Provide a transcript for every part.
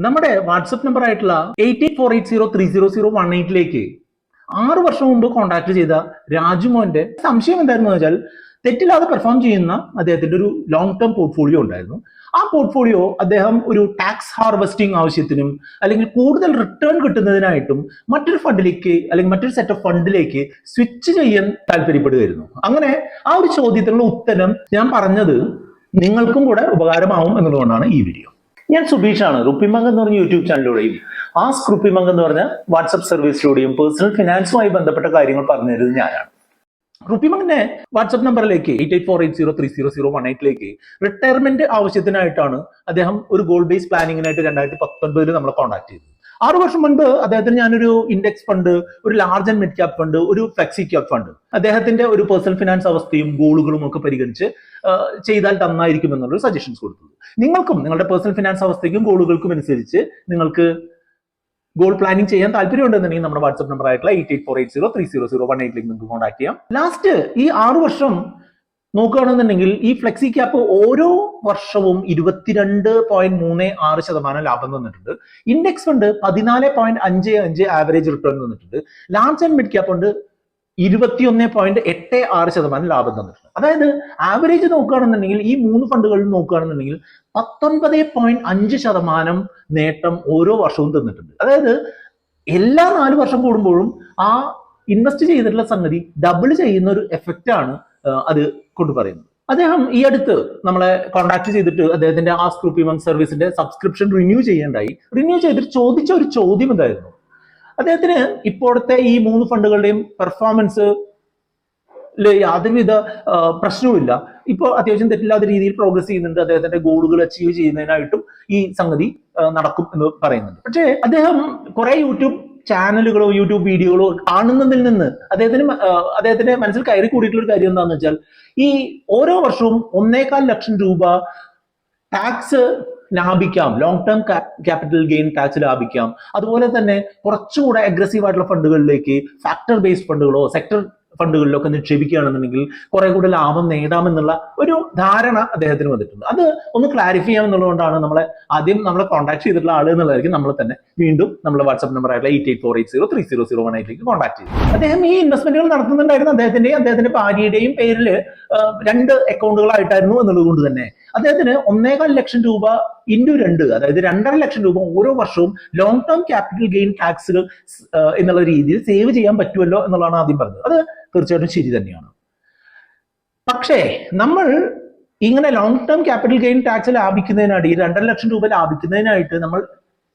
നമ്മുടെ WhatsApp number ആയിട്ടുള്ള 8848030018 6 വർഷം മുമ്പ് കോൺടാക്ട് ചെയ്ത രാജുമോന്റെ സംശയം എന്തായിരുന്നു വെച്ചാൽ തെറ്റില്ലാതെ പെർഫോം ചെയ്യുന്ന അദ്ദേഹത്തിന്റെ ഒരു ലോങ് ടേം പോർട്ട്ഫോളിയോ ഉണ്ടായിരുന്നു. ആ പോർട്ട്ഫോളിയോ അദ്ദേഹം ഒരു ടാക്സ് ഹാർവെസ്റ്റിംഗ് ആവശ്യത്തിനും അല്ലെങ്കിൽ കൂടുതൽ റിട്ടേൺ കിട്ടുന്നതിനായിട്ടും മറ്റൊരു ഫണ്ടിലേക്ക് അല്ലെങ്കിൽ മറ്റൊരു സെറ്റ് ഓഫ് ഫണ്ടിലേക്ക് സ്വിച്ച് ചെയ്യാൻ താല്പര്യപ്പെടുകയായിരുന്നു. അങ്ങനെ ആ ഒരു ചോദ്യത്തിനുള്ള ഉത്തരം ഞാൻ പറഞ്ഞത് നിങ്ങൾക്കും കൂടെ ഉപകാരമാവും എന്നുള്ളതുകൊണ്ടാണ് ഈ വീഡിയോ. ഞാൻ സുബീഷാണ്. റുപ്പിമംഗ് എന്ന് പറഞ്ഞ യൂട്യൂബ് ചാനലിലൂടെയും ആസ്ക് റുപ്പിമംഗ് എന്ന് പറഞ്ഞ വാട്സ്ആപ്പ് സർവീസിലൂടെയും പേഴ്സണൽ ഫിനാൻസുമായി ബന്ധപ്പെട്ട കാര്യങ്ങൾ പറഞ്ഞു തരുന്നത് ഞാനാണ്. റുപ്പിമംഗിന്റെ വാട്സ്ആപ്പ് നമ്പറിലേക്ക് 8848030018 റിട്ടയർമെന്റ് ആവശ്യത്തിനായിട്ടാണ് അദ്ദേഹം ഒരു ഗോൾ ബേസ് പ്ലാനിങ്ങിനായിട്ട് 2019 നമ്മളെ കോൺടാക്ട് ചെയ്തത്. 6 വർഷം മുൻപ് അദ്ദേഹത്തിന് ഞാനൊരു ഇൻഡെക്സ് ഫണ്ട്, ഒരു large and mid cap fund, ഒരു ഫ്ലെക്സി ക്യാപ് ഫണ്ട് അദ്ദേഹത്തിന്റെ ഒരു പേഴ്സണൽ ഫിനാൻസ് അവസ്ഥയും ഗോളുകളും ഒക്കെ പരിഗണിച്ച് ചെയ്താൽ നന്നായിരിക്കും എന്നുള്ളൊരു സജഷൻസ് കൊടുത്തത്. നിങ്ങൾക്കും നിങ്ങളുടെ പേഴ്സണൽ ഫിനാൻസ് അവസ്ഥയ്ക്കും ഗോളുകൾക്കും അനുസരിച്ച് നിങ്ങൾക്ക് ഗോൾ പ്ലാനിങ് ചെയ്യാൻ താല്പര്യമുണ്ടെന്നുണ്ടെങ്കിൽ നമ്മുടെ വാട്സ്ആപ്പ് നമ്പർ ആയിട്ടുള്ള 8848030018 നിങ്ങൾക്ക് കോൺടാക്ട് ചെയ്യാം. ലാസ്റ്റ് ഈ 6 വർഷം നോക്കുകയാണെന്നുണ്ടെങ്കിൽ ഈ ഫ്ലെക്സി ക്യാപ്പ് ഓരോ വർഷവും 22.36% ലാഭം തന്നിട്ടുണ്ട്. ഇൻഡെക്സ് ഫണ്ട് 14.55 ആവറേജ് റിട്ടേൺ തന്നിട്ടുണ്ട്. Large and mid cap fund 21.86% ലാഭം തന്നിട്ടുണ്ട്. അതായത് ആവറേജ് നോക്കുകയാണെന്നുണ്ടെങ്കിൽ ഈ 3 ഫണ്ടുകളിൽ നോക്കുകയാണെന്നുണ്ടെങ്കിൽ 19.5% നേട്ടം ഓരോ വർഷവും തന്നിട്ടുണ്ട്. അതായത് എല്ലാ 4 വർഷം കൂടുമ്പോഴും ആ ഇൻവെസ്റ്റ് ചെയ്തിട്ടുള്ള സംഗതി ഡബിൾ ചെയ്യുന്ന ഒരു എഫക്റ്റ് ആണ് അത് കൊണ്ട് പറയുന്നത്. അദ്ദേഹം ഈ അടുത്ത് നമ്മളെ കോൺടാക്ട് ചെയ്തിട്ട് അദ്ദേഹത്തിന്റെ ആസ്ക് റുപ്പിമംഗ് സർവീസിന്റെ സബ്സ്ക്രിപ്ഷൻ റിന്യൂ ചെയ്യേണ്ടായി. റിന്യൂ ചെയ്തിട്ട് ചോദിച്ച ഒരു ചോദ്യം എന്തായിരുന്നു, അദ്ദേഹത്തിന് ഇപ്പോഴത്തെ ഈ 3 ഫണ്ടുകളുടെയും പെർഫോമൻസ് യാതൊരുവിധ പ്രശ്നവുമില്ല, ഇപ്പോൾ അത്യാവശ്യം തെറ്റില്ലാത്ത രീതിയിൽ പ്രോഗ്രസ് ചെയ്യുന്നുണ്ട്, അദ്ദേഹത്തിന്റെ ഗോളുകൾ അച്ചീവ് ചെയ്യുന്നതിനായിട്ടും ഈ സംഗതി നടക്കും എന്ന് പറയുന്നുണ്ട്. പക്ഷേ അദ്ദേഹം കുറെ യൂട്യൂബ് ചാനലുകളോ യൂട്യൂബ് വീഡിയോകളോ കാണുന്നതിൽ നിന്ന് അദ്ദേഹത്തിന്റെ മനസ്സിൽ കയറി കൂടിയിട്ടുള്ള ഒരു കാര്യം എന്താണെന്ന് വെച്ചാൽ ഈ ഓരോ വർഷവും 1.25 ലക്ഷം രൂപ ടാക്സ് ലാഭിക്കാം, long term capital gain tax ലാഭിക്കാം. അതുപോലെ തന്നെ കുറച്ചുകൂടെ അഗ്രസീവ് ആയിട്ടുള്ള ഫണ്ടുകളിലേക്ക് ഫാക്ടർ ബേസ്ഡ് ഫണ്ടുകളോ സെക്ടർ ഫണ്ടുകളിലൊക്കെ നിക്ഷേപിക്കുകയാണെന്നുണ്ടെങ്കിൽ കുറെ കൂടെ ലാഭം നേടാമെന്നുള്ള ഒരു ധാരണ അദ്ദേഹത്തിന് വന്നിട്ടുണ്ട്. അത് ഒന്ന് ക്ലാരിഫൈ ചെയ്യാമെന്നുള്ളതുകൊണ്ടാണ് നമ്മളെ കോൺടാക്ട് ചെയ്തിട്ടുള്ള ആള് എന്നുള്ളതായിരിക്കും നമ്മളെ തന്നെ വീണ്ടും നമ്മുടെ വാട്സ്ആപ്പ് നമ്പർ ആയിട്ടുള്ള 8848030018 കോൺടാക്ട് ചെയ്തു. അദ്ദേഹം ഈ ഇൻവെസ്റ്റ്മെന്റുകൾ നടത്തുന്നുണ്ടായിരുന്നു അദ്ദേഹത്തിന്റെ ഭാര്യയുടെയും പേരിൽ 2 അക്കൗണ്ടുകളായിട്ടായിരുന്നു എന്നുള്ളത് കൊണ്ട് തന്നെ അദ്ദേഹത്തിന് 1.25 ലക്ഷം രൂപ ഇൻറ്റു 2, അതായത് 2.5 ലക്ഷം രൂപ ഓരോ വർഷവും ലോങ് ടേം ക്യാപിറ്റൽ ഗെയിൻ ടാക്സുകൾ എന്നുള്ള രീതിയിൽ സേവ് ചെയ്യാൻ പറ്റുമല്ലോ എന്നുള്ളതാണ് ആദ്യം പറഞ്ഞത്. അത് തീർച്ചയായിട്ടും ശരി തന്നെയാണ്. പക്ഷേ നമ്മൾ ഇങ്ങനെ long term capital gain tax ലാഭിക്കുന്നതിനായിട്ട്, ഈ 2.5 ലക്ഷം രൂപ ലാഭിക്കുന്നതിനായിട്ട് നമ്മൾ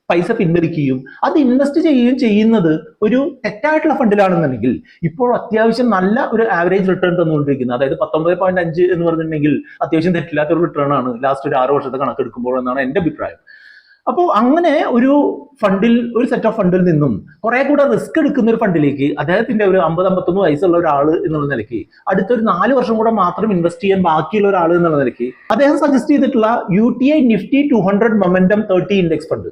പൈസ പിൻവലിക്കുകയും അത് ഇൻവെസ്റ്റ് ചെയ്യുകയും ചെയ്യുന്നത് ഒരു തെറ്റായിട്ടുള്ള ഫണ്ടിലാണെന്നുണ്ടെങ്കിൽ ഇപ്പോൾ അത്യാവശ്യം നല്ല ഒരു ആവറേജ് റിട്ടേൺ തന്നുകൊണ്ടിരിക്കുന്നത്, അതായത് 19.5 എന്ന് പറഞ്ഞിട്ടുണ്ടെങ്കിൽ അത്യാവശ്യം തെറ്റില്ലാത്ത ഒരു റിട്ടേൺ ആണ് ലാസ്റ്റ് ഒരു 6 വർഷത്തെ കണക്കെടുക്കുമ്പോൾ എന്നാണ് എൻ്റെ അഭിപ്രായം. അപ്പോൾ അങ്ങനെ ഒരു ഫണ്ടിൽ, ഒരു സെറ്റ് ഓഫ് ഫണ്ടിൽ നിന്നും കുറെ കൂടെ റിസ്ക് എടുക്കുന്ന ഒരു ഫണ്ടിലേക്ക് അദ്ദേഹത്തിന്റെ ഒരു 50-51 വയസ്സുള്ള ഒരാൾ എന്നുള്ള നിലയ്ക്ക് അടുത്തൊരു 4 വർഷം കൂടെ മാത്രം ഇൻവെസ്റ്റ് ചെയ്യാൻ ബാക്കിയുള്ള ഒരാൾ എന്നുള്ള നിലയ്ക്ക് അദ്ദേഹം സജസ്റ്റ് ചെയ്തിട്ടുള്ള UTI Nifty 200 momentum 30 index fund,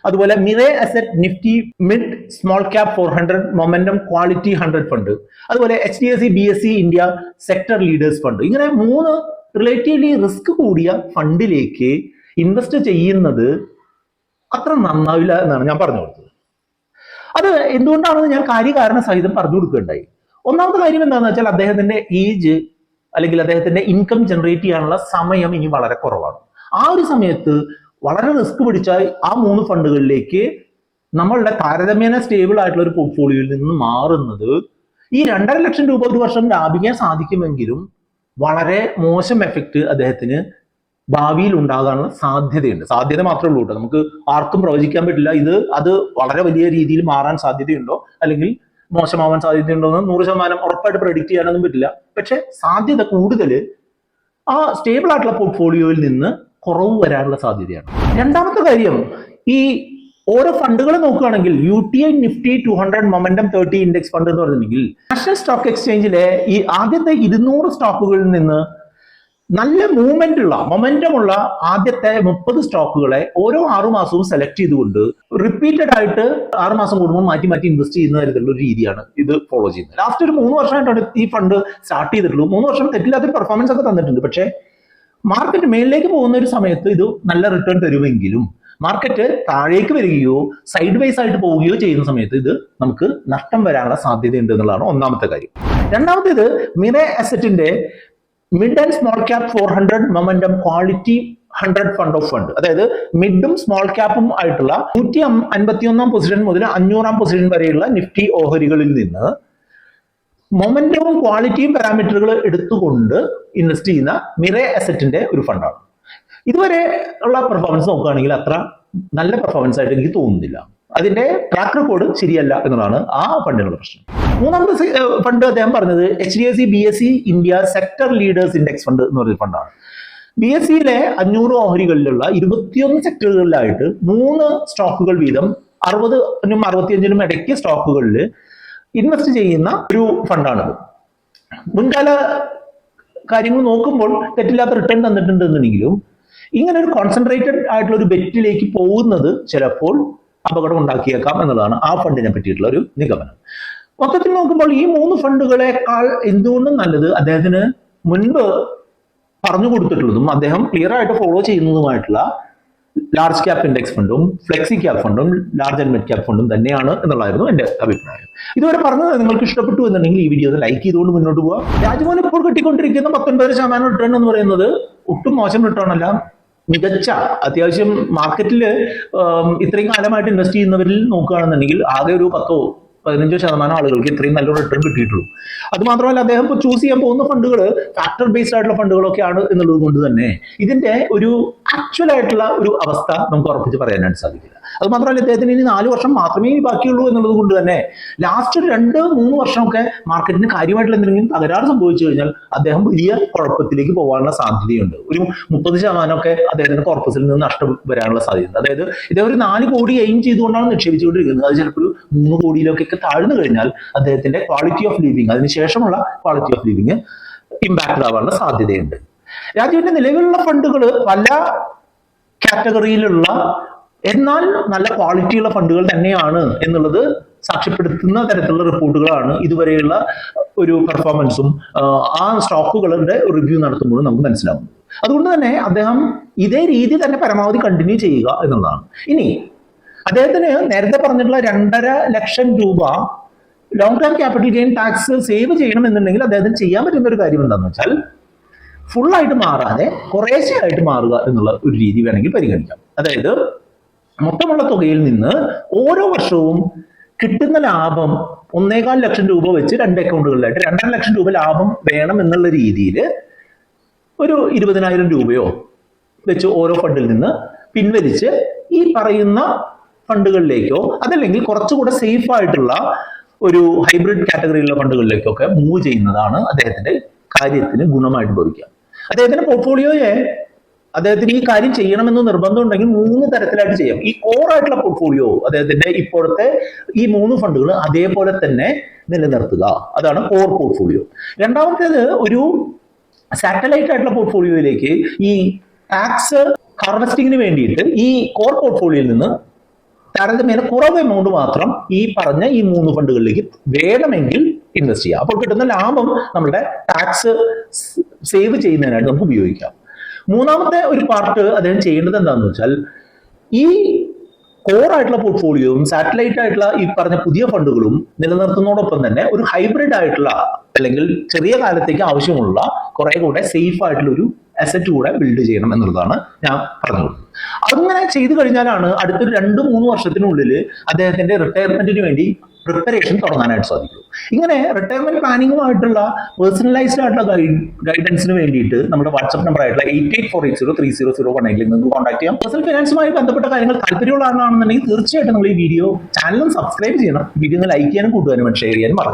അതുപോലെ Mirae asset Nifty mid small cap 400 momentum quality 100 fund, അതുപോലെ HDFC BSE India sector leaders fund, ഇങ്ങനെ 3 റിലേറ്റീവ്ലി റിസ്ക് കൂടിയ ഫണ്ടിലേക്ക് ഇൻവെസ്റ്റ് ചെയ്യുന്നത് അത്ര നന്നാവില്ല എന്നാണ് ഞാൻ പറഞ്ഞു കൊടുത്തത്. അത് എന്തുകൊണ്ടാണെന്ന് ഞാൻ കാര്യകാരണ സഹിതം പറഞ്ഞു കൊടുക്കുകയുണ്ടായി. ഒന്നാമത്തെ കാര്യം എന്താണെന്ന് വെച്ചാൽ അദ്ദേഹത്തിന്റെ ഏജ് അല്ലെങ്കിൽ അദ്ദേഹത്തിന്റെ ഇൻകം ജനറേറ്റ് ചെയ്യാനുള്ള സമയം ഇനി വളരെ കുറവാണ്. ആ ഒരു സമയത്ത് വളരെ റിസ്ക് പിടിച്ച ആ 3 ഫണ്ടുകളിലേക്ക് നമ്മളുടെ താരതമ്യേന സ്റ്റേബിൾ ആയിട്ടുള്ള ഒരു പോർട്ട്ഫോളിയോയിൽ നിന്ന് മാറുന്നത് ഈ 2.5 ലക്ഷം രൂപ ഒരു വർഷം ലാഭിക്കാൻ സാധിക്കുമെങ്കിലും വളരെ മോശം എഫക്റ്റ് അദ്ദേഹത്തിന് ഭാവിയിൽ ഉണ്ടാകാനുള്ള സാധ്യതയുണ്ട്. സാധ്യത മാത്രമേ ഉള്ളൂ കേട്ടോ, നമുക്ക് ആർക്കും പ്രവചിക്കാൻ പറ്റില്ല അത് വളരെ വലിയ രീതിയിൽ മാറാൻ സാധ്യതയുണ്ടോ അല്ലെങ്കിൽ മോശമാവാൻ സാധ്യതയുണ്ടോ എന്ന് 100% ഉറപ്പായിട്ട് പ്രെഡിക്റ്റ് ചെയ്യാനൊന്നും പറ്റില്ല. പക്ഷെ സാധ്യത കൂടുതൽ ആ സ്റ്റേബിൾ ആയിട്ടുള്ള പോർട്ട്ഫോളിയോയിൽ നിന്ന് കുറവ് വരാനുള്ള സാധ്യതയാണ്. രണ്ടാമത്തെ കാര്യം, ഈ ഓരോ ഫണ്ടുകൾ നോക്കുകയാണെങ്കിൽ UTI Nifty 200 momentum 30 index fund എന്ന് പറഞ്ഞിട്ടുണ്ടെങ്കിൽ നാഷണൽ സ്റ്റോക്ക് എക്സ്ചേഞ്ചിലെ ഈ ആദ്യത്തെ 200 സ്റ്റോക്കുകളിൽ നിന്ന് നല്ല മൊമെന്റമുള്ള ആദ്യത്തെ 30 സ്റ്റോക്കുകളെ ഓരോ 6 മാസവും സെലക്ട് ചെയ്തുകൊണ്ട് റിപ്പീറ്റഡ് ആയിട്ട് 6 മാസം കൂടുമ്പോൾ മാറ്റി ഇൻവെസ്റ്റ് ചെയ്യുന്ന തരത്തിലുള്ള ഒരു രീതിയാണ് ഇത് ഫോളോ ചെയ്യുന്നത്. ലാസ്റ്റ് ഒരു 3 വർഷമായിട്ടാണ് ഈ ഫണ്ട് സ്റ്റാർട്ട് ചെയ്തിട്ടുള്ളൂ. 3 വർഷം തെറ്റില്ലാത്തൊരു പെർഫോമൻസ് ഒക്കെ തന്നിട്ടുണ്ട്. പക്ഷേ മാർക്കറ്റ് മേളിലേക്ക് പോകുന്ന ഒരു സമയത്ത് ഇത് നല്ല റിട്ടേൺ തരുമെങ്കിലും മാർക്കറ്റ് താഴേക്ക് വരികയോ സൈഡ് വൈസ് ആയിട്ട് പോവുകയോ ചെയ്യുന്ന സമയത്ത് ഇത് നമുക്ക് നഷ്ടം വരാനുള്ള സാധ്യതയുണ്ട് എന്നുള്ളതാണ് ഒന്നാമത്തെ കാര്യം. രണ്ടാമത്തേത് മിറേ അസറ്റിന്റെ mid and small cap 400 momentum quality 100 fund of fund, അതായത് മിഡും സ്മോൾ ക്യാപ്പും ആയിട്ടുള്ള 151 പൊസിഷൻ മുതൽ 500 പൊസിഷൻ വരെയുള്ള നിഫ്റ്റി ഓഹരികളിൽ നിന്ന് മൊമെന്റവും ക്വാളിറ്റിയും പാരാമീറ്ററുകൾ എടുത്തുകൊണ്ട് ഇൻവെസ്റ്റ് ചെയ്യുന്ന മിറേ അസറ്റിന്റെ ഒരു ഫണ്ടാണ്. ഇതുവരെ ഉള്ള പെർഫോമൻസ് നോക്കുകയാണെങ്കിൽ അത്ര നല്ല പെർഫോമൻസ് ആയിട്ട് എനിക്ക് തോന്നുന്നില്ല. അതിന്റെ ട്രാക്ക് റെക്കോർഡ് ശരിയല്ല എന്നതാണ് ആ ഫണ്ടിനുള്ള പ്രശ്നം. മൂന്നാമത്തെ ഫണ്ട് അദ്ദേഹം പറഞ്ഞത് HDFC BSE India sector leaders index fund എന്ന് പറയുന്ന ഫണ്ടാണ്. BSEയിലെ 500 ഓഹരികളിലുള്ള 21 സെക്ടറുകളിലായിട്ട് 3 സ്റ്റോക്കുകൾ വീതം 60-നും 65-നും ഇടയ്ക്ക് സ്റ്റോക്കുകളിൽ ഇൻവെസ്റ്റ് ചെയ്യുന്ന ഒരു ഫണ്ടാണിത്. മുൻകാല കാര്യങ്ങൾ നോക്കുമ്പോൾ തെറ്റില്ലാത്ത റിട്ടേൺ തന്നിട്ടുണ്ടെന്നുണ്ടെങ്കിലും ഇങ്ങനെ ഒരു കോൺസെൻട്രേറ്റഡ് ആയിട്ടുള്ള ഒരു ബെറ്റിലേക്ക് പോകുന്നത് ചിലപ്പോൾ അപകടം ഉണ്ടാക്കിയേക്കാം എന്നുള്ളതാണ് ആ ഫണ്ടിനെ പറ്റിയിട്ടുള്ള ഒരു നിഗമനം. മൊത്തത്തിൽ നോക്കുമ്പോൾ ഈ 3 ഫണ്ടുകളെക്കാൾ എന്തുകൊണ്ടും നല്ലത് അദ്ദേഹത്തിന് മുൻപ് പറഞ്ഞു കൊടുത്തിട്ടുള്ളതും അദ്ദേഹം ക്ലിയർ ആയിട്ട് ഫോളോ ചെയ്യുന്നതുമായിട്ടുള്ള ലാർജ് ക്യാപ് ഇൻഡെക്സ് ഫണ്ടും ഫ്ലെക്സി ക്യാപ് ഫണ്ടും ലാർജ് ആൻഡ് മിഡ് ക്യാപ് ഫണ്ടും തന്നെയാണ് എന്നുള്ളതായിരുന്നു എന്റെ അഭിപ്രായം. ഇതുവരെ പറഞ്ഞത് നിങ്ങൾക്ക് ഇഷ്ടപ്പെട്ടു എന്നുണ്ടെങ്കിൽ ഈ വീഡിയോ ലൈക്ക് ചെയ്തുകൊണ്ട് മുന്നോട്ട് പോകാം. രാജ്മോഹൻ ഇപ്പോൾ കിട്ടിക്കൊണ്ടിരിക്കുന്ന 19% റിട്ടേൺ എന്ന് പറയുന്നത് ഒട്ടും മോശം റിട്ടേൺ അല്ല, മികച്ച അത്യാവശ്യം മാർക്കറ്റിൽ ഇത്രയും കാലമായിട്ട് ഇൻവെസ്റ്റ് ചെയ്യുന്നവരിൽ നോക്കുകയാണെന്നുണ്ടെങ്കിൽ ആകെ ഒരു 10-15% ആളുകൾക്ക് ഇത്രയും നല്ലൊരു റിട്ടേൺ കിട്ടിയിട്ടുള്ളൂ. അത് മാത്രമല്ല അദ്ദേഹം ഇപ്പോൾ ചൂസ് ചെയ്യാൻ പോകുന്ന ഫണ്ടുകൾ ഫാക്ടർ ബേസ്ഡ് ആയിട്ടുള്ള ഫണ്ടുകളൊക്കെയാണ് എന്നുള്ളത് കൊണ്ട് തന്നെ ഇതിന്റെ ഒരു ആക്ച്വൽ ആയിട്ടുള്ള ഒരു അവസ്ഥ നമുക്ക് ഉറപ്പിച്ച് പറയാനായിട്ട് സാധിക്കില്ല. അത് മാത്രമല്ല അദ്ദേഹത്തിന് ഇനി 4 വർഷം മാത്രമേ ബാക്കിയുള്ളൂ എന്നുള്ളത് കൊണ്ട് തന്നെ ലാസ്റ്റ് 2-3 വർഷമൊക്കെ മാർക്കറ്റിന് കാര്യമായിട്ടുള്ള എന്തെങ്കിലും തകരാറ് സംഭവിച്ചു കഴിഞ്ഞാൽ അദ്ദേഹം വലിയ കുഴപ്പത്തിലേക്ക് പോകാനുള്ള സാധ്യതയുണ്ട്. ഒരു 30% അദ്ദേഹത്തിന്റെ കോർപ്പസിൽ നിന്ന് നഷ്ടം വരാനുള്ള സാധ്യതയുണ്ട്. അതായത് ഇദ്ദേഹം ഒരു 4 കോടി എയിം ചെയ്തുകൊണ്ടാണ് നിക്ഷേപിച്ചുകൊണ്ടിരിക്കുന്നത്. അത് ചിലപ്പോൾ 3 കോടിയിലൊക്കെ താഴ്ന്നു കഴിഞ്ഞാൽ അദ്ദേഹത്തിന്റെ ക്വാളിറ്റി ഓഫ് ലിവിങ്, അതിനുശേഷമുള്ള ക്വാളിറ്റി ഓഫ് ലിവിങ് ഇമ്പാക്ട് ആവാനുള്ള സാധ്യതയുണ്ട്. രാജ്യത്തിന്റെ നിലവിലുള്ള ഫണ്ടുകൾ പല കാറ്റഗറിയിലുള്ള എന്നാൽ നല്ല ക്വാളിറ്റിയുള്ള ഫണ്ടുകൾ തന്നെയാണ് എന്നുള്ളത് സാക്ഷ്യപ്പെടുത്തുന്ന തരത്തിലുള്ള റിപ്പോർട്ടുകളാണ് ഇതുവരെയുള്ള ഒരു പെർഫോമൻസും ആ സ്റ്റോക്കുകളുടെ റിവ്യൂ നടത്തുമ്പോഴും നമുക്ക് മനസ്സിലാവുന്നത്. അതുകൊണ്ട് തന്നെ അദ്ദേഹം ഇതേ രീതി തന്നെ പരമാവധി കണ്ടിന്യൂ ചെയ്യുക എന്നുള്ളതാണ്. ഇനി അദ്ദേഹത്തിന് നേരത്തെ പറഞ്ഞിട്ടുള്ള 2.5 ലക്ഷം രൂപ long term capital gain tax save ചെയ്യണമെന്നുണ്ടെങ്കിൽ അദ്ദേഹത്തിന് ചെയ്യാൻ പറ്റുന്ന ഒരു കാര്യം എന്താണെന്ന് വെച്ചാൽ ഫുള്ളായിട്ട് മാറാതെ കുറേശ്ശെ ആയിട്ട് മാറുക എന്നുള്ള ഒരു രീതി വേണമെങ്കിൽ പരിഗണിക്കാം. അതായത് മൊത്തമുള്ള തുകയിൽ നിന്ന് ഓരോ വർഷവും കിട്ടുന്ന ലാഭം 1.25 ലക്ഷം രൂപ വെച്ച് 2 അക്കൗണ്ടുകളിലായിട്ട് 2.5 ലക്ഷം രൂപ ലാഭം വേണം എന്നുള്ള രീതിയിൽ ഒരു 20,000 രൂപയോ വെച്ച് ഓരോ ഫണ്ടിൽ നിന്ന് പിൻവലിച്ച് ഈ പറയുന്ന ഫണ്ടുകളിലേക്കോ അതല്ലെങ്കിൽ കുറച്ചുകൂടെ സേഫ് ആയിട്ടുള്ള ഒരു ഹൈബ്രിഡ് കാറ്റഗറിയിലുള്ള ഫണ്ടുകളിലേക്കൊക്കെ മൂവ് ചെയ്യുന്നതാണ് അദ്ദേഹത്തിന്റെ കാര്യത്തിന് ഗുണമായിട്ട് ഭവിക്കുക. അദ്ദേഹത്തിന്റെ പോർട്ട്ഫോളിയോയെ അദ്ദേഹത്തിന് ഈ കാര്യം ചെയ്യണമെന്ന് നിർബന്ധം ഉണ്ടെങ്കിൽ 3 തരത്തിലായിട്ട് ചെയ്യാം. ഈ കോർ ആയിട്ടുള്ള പോർട്ട്ഫോളിയോ അദ്ദേഹത്തിന്റെ ഇപ്പോഴത്തെ ഈ 3 ഫണ്ടുകൾ അതേപോലെ തന്നെ നിലനിർത്തുക, അതാണ് കോർ പോർട്ട്ഫോളിയോ. രണ്ടാമത്തേത് ഒരു സാറ്റലൈറ്റ് ആയിട്ടുള്ള പോർട്ട്ഫോളിയോയിലേക്ക് ഈ ടാക്സ് ഹാർവെസ്റ്റിങ്ങിന് വേണ്ടിയിട്ട് ഈ കോർ പോർട്ട്ഫോളിയോയിൽ നിന്ന് താരതമ്യേന കുറവ് എമൗണ്ട് മാത്രം ഈ പറഞ്ഞ ഈ 3 ഫണ്ടുകളിലേക്ക് വേണമെങ്കിൽ ഇൻവെസ്റ്റ് ചെയ്യാം. അപ്പോൾ കിട്ടുന്ന ലാഭം നമ്മുടെ ടാക്സ് സേവ് ചെയ്യുന്നതിനായിട്ട് നമുക്ക് ഉപയോഗിക്കാം. മൂന്നാമത്തെ ഒരു പാർട്ട് അദ്ദേഹം ചെയ്യേണ്ടത് എന്താണെന്ന് വെച്ചാൽ ഈ കോർ ആയിട്ടുള്ള പോർട്ട്ഫോളിയോയും സാറ്റലൈറ്റ് ആയിട്ടുള്ള ഈ പറഞ്ഞ പുതിയ ഫണ്ടുകളും നിലനിർത്തുന്നതോടൊപ്പം തന്നെ ഒരു ഹൈബ്രിഡ് ആയിട്ടുള്ള അല്ലെങ്കിൽ ചെറിയ കാലത്തേക്ക് ആവശ്യമുള്ള കുറെ കൂടെ സേഫ് ആയിട്ടുള്ള ഒരു അസറ്റ് കൂടെ ബിൽഡ് ചെയ്യണം എന്നുള്ളതാണ് ഞാൻ പറഞ്ഞത്. അങ്ങനെ ചെയ്തു കഴിഞ്ഞാലാണ് അടുത്തൊരു 2-3 വർഷത്തിനുള്ളിൽ അദ്ദേഹത്തിന്റെ റിട്ടയർമെന്റിന് വേണ്ടി പ്രിപ്പറേഷൻ തുടങ്ങാനായിട്ട് സാധിക്കും. ഇങ്ങനെ റിട്ടയർമെന്റ് പ്ലാനിങ്ങുമായിട്ടുള്ള പേഴ്സണലൈസ്ഡ് ആയിട്ടുള്ള ഗൈഡൻസിന് വേണ്ടിയിട്ട് നമ്മുടെ വാട്സ്ആപ്പ് നമ്പർ ആയിട്ടുള്ള 8848030018 നിങ്ങൾക്ക് കോൺടാക്ട് ചെയ്യാം. പേഴ്സണൽ ഫിനാൻസുമായി ബന്ധപ്പെട്ട കാര്യങ്ങൾ താല്പര്യമുള്ള ആളാണെന്നുണ്ടെങ്കിൽ തീർച്ചയായിട്ടും നിങ്ങൾ ഈ വീഡിയോ ചാനലും സബ്സ്ക്രൈബ് ചെയ്യണം. വീഡിയോ ലൈക്ക് ചെയ്യാനും കൂട്ടുവാനും ഷെയർ ചെയ്യാനും മറക്കാം.